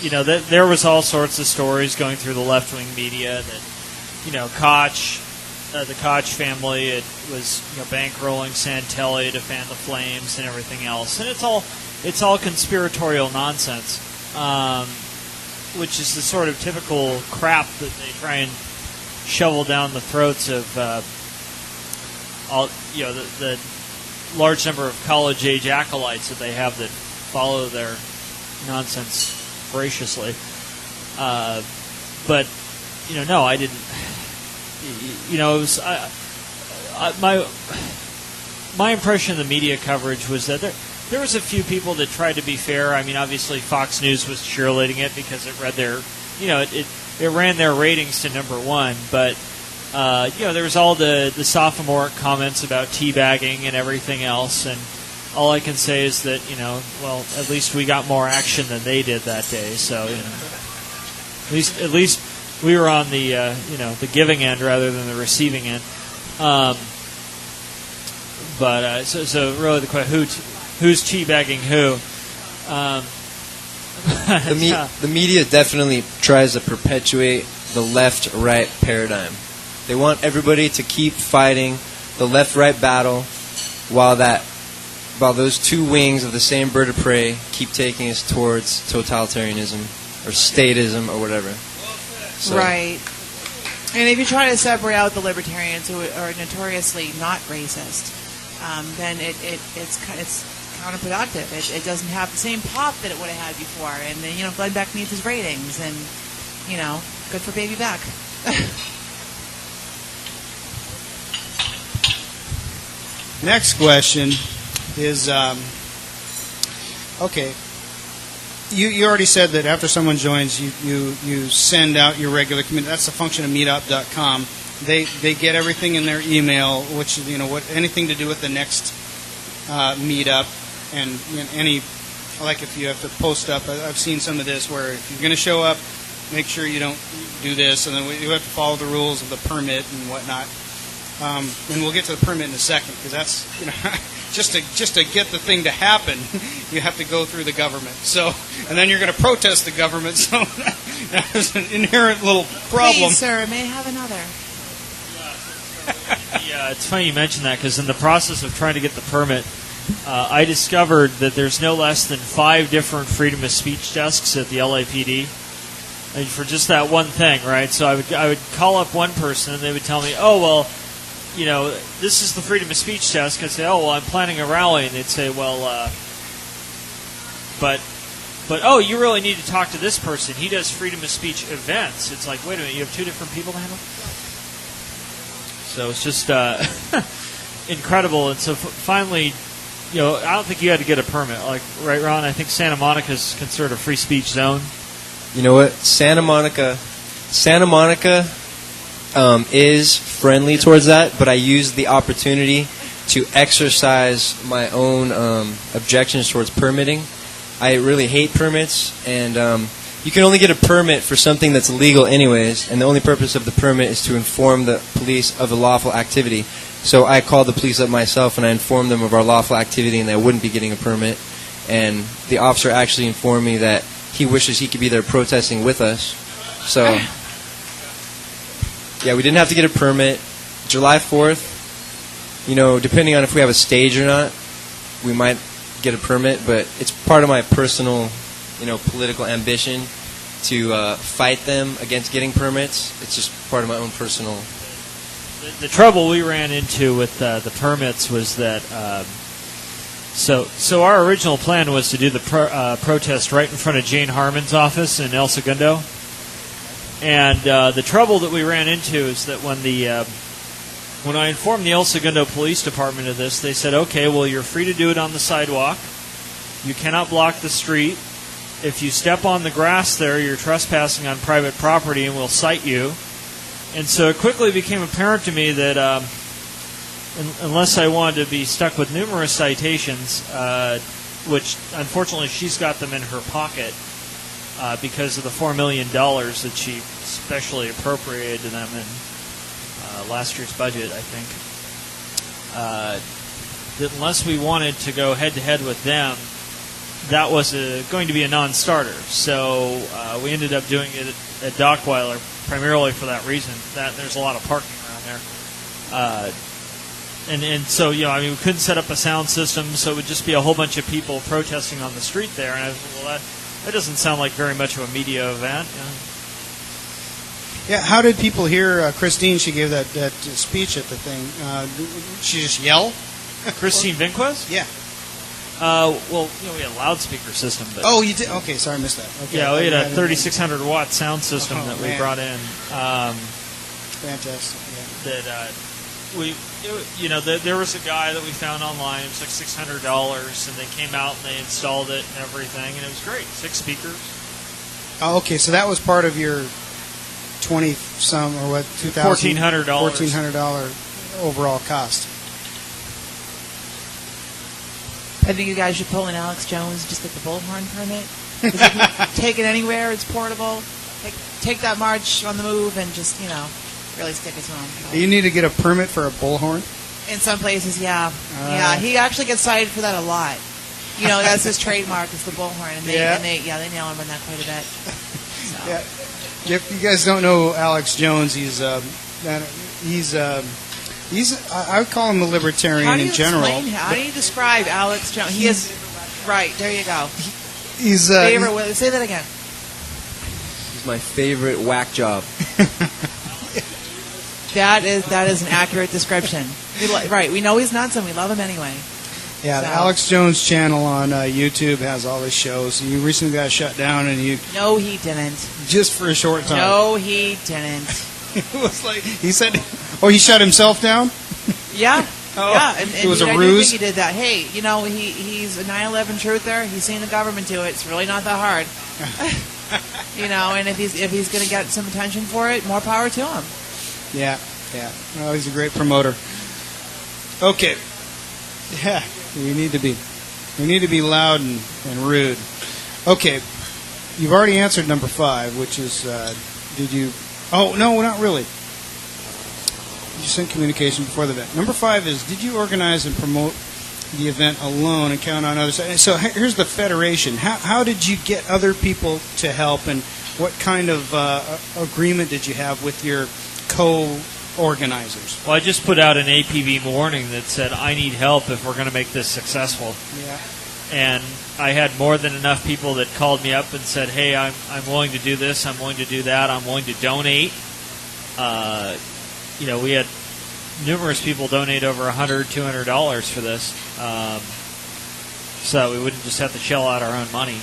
there was all sorts of stories going through the left-wing media that, Koch, the Koch family, it was bankrolling Santelli to fan the flames and everything else, and it's all conspiratorial nonsense, which is the sort of typical crap that they try and shovel down the throats of the large number of college-age acolytes that they have that follow their nonsense voraciously. But no, I didn't. It was my impression of the media coverage was that there was a few people that tried to be fair. I mean, obviously Fox News was cheerleading it because it read their, it ran their ratings to number one. But there was all the sophomoric comments about teabagging and everything else, and all I can say is that at least we got more action than they did that day. So at least we were on the the giving end rather than the receiving end. So really the question, who's teabagging who? The media definitely tries to perpetuate the left-right paradigm. They want everybody to keep fighting the left-right battle while those two wings of the same bird of prey keep taking us towards totalitarianism or statism or whatever. So. Right. And if you try to separate out the libertarians who are notoriously not racist, then it's counterproductive. It doesn't have the same pop that it would have had before. And then, Glenn Beck needs his ratings. And, good for Baby Beck. Next question is, okay, you already said that after someone joins, you send out your regular community. That's the function of meetup.com. They get everything in their email, which anything to do with the next meetup, and like if you have to post up. I've seen some of this where if you're going to show up, make sure you don't do this, and then you have to follow the rules of the permit and whatnot. And we'll get to the permit in a second, because that's just to get the thing to happen, you have to go through the government. So, and then you're going to protest the government. So that's an inherent little problem. Please, sir, may I have another? Yeah, it's funny you mention that, because in the process of trying to get the permit, I discovered that there's no less than 5 different freedom of speech desks at the LAPD. And for just that one thing, right? So I would call up one person and they would tell me, oh, well, this is the freedom of speech desk. I'd say, oh, well, I'm planning a rally. And they'd say, well, but oh, you really need to talk to this person. He does freedom of speech events. It's like, wait a minute, you have 2 different people to handle? So it's just incredible. And so finally, I don't think you had to get a permit. Like, right, Ron? I think Santa Monica is considered a free speech zone. You know what? Santa Monica is friendly towards that, but I used the opportunity to exercise my own objections towards permitting. I really hate permits, and you can only get a permit for something that's illegal anyways, and the only purpose of the permit is to inform the police of the lawful activity. So I called the police up myself, and I informed them of our lawful activity and that I wouldn't be getting a permit, and the officer actually informed me that he wishes he could be there protesting with us. So, yeah, we didn't have to get a permit. July 4th, depending on if we have a stage or not, we might get a permit, but it's part of my personal, political ambition to fight them against getting permits. It's just part of my own personal... The trouble we ran into with the permits was that... So our original plan was to do the protest right in front of Jane Harmon's office in El Segundo. And the trouble that we ran into is that when I informed the El Segundo Police Department of this, they said, okay, well, you're free to do it on the sidewalk. You cannot block the street. If you step on the grass there, you're trespassing on private property and we'll cite you. And so it quickly became apparent to me that unless I wanted to be stuck with numerous citations, which unfortunately she's got them in her pocket because of the $4 million that she specially appropriated to them in last year's budget, I think, that unless we wanted to go head-to-head with them, that was going to be a non-starter. So we ended up doing it at Dockweiler primarily for that reason. That there's a lot of parking around there, and so we couldn't set up a sound system, so it would just be a whole bunch of people protesting on the street there. And I was well, that doesn't sound like very much of a media event. Yeah, how did people hear Christine? She gave that speech at the thing. She just yell? Christine Vinquez? Yeah. Well, we had a loudspeaker system. But oh, you did? Okay, sorry, I missed that. Okay, yeah, we had a 3,600 watt sound system that we brought in. Fantastic. Yeah. That there was a guy that we found online. It was like $600, and they came out and they installed it and everything, and it was great. 6 speakers. Oh, okay, so that was part of your 20-some or what? $1,400. $1,400 overall cost. I think you guys should pull in Alex Jones, just get the bullhorn permit. If you can take it anywhere, it's portable. Take that march on the move and just, really stick it to him. You need to get a permit for a bullhorn? In some places, yeah. Yeah, he actually gets cited for that a lot. That's his trademark, is the bullhorn. And they nail him on that quite a bit. So. Yeah. If you guys don't know Alex Jones, he's I would call him a libertarian in general. How do you describe Alex Jones? He is right. There you go. He's favorite. Say that again. He's my favorite whack job. That is an accurate description. Right. We know he's nuts, and we love him anyway. Yeah, the Alex Jones channel on YouTube has all his shows. You recently got shut down, and No, he didn't. Just for a short time. No, he didn't. It was like he said. Oh, he shut himself down. Yeah. Oh, yeah. And it was a I ruse. Think he did that. Hey, he's a 9/11 truther. He's seen the government do it. It's really not that hard. And if he's going to get some attention for it, more power to him. Yeah. Well, he's a great promoter. Okay. Yeah. We need to be loud and rude. Okay. You've already answered number 5, which is did you? Oh no, not really. You sent communication before the event. Number 5 is, did you organize and promote the event alone and count on others? So here's the federation. How did you get other people to help, and what kind of agreement did you have with your co-organizers? Well, I just put out an APV warning that said, I need help if we're going to make this successful. Yeah. And I had more than enough people that called me up and said, hey, I'm willing to do this, I'm willing to do that, I'm willing to donate. We had numerous people donate over $100, $200 for this, so we wouldn't just have to shell out our own money.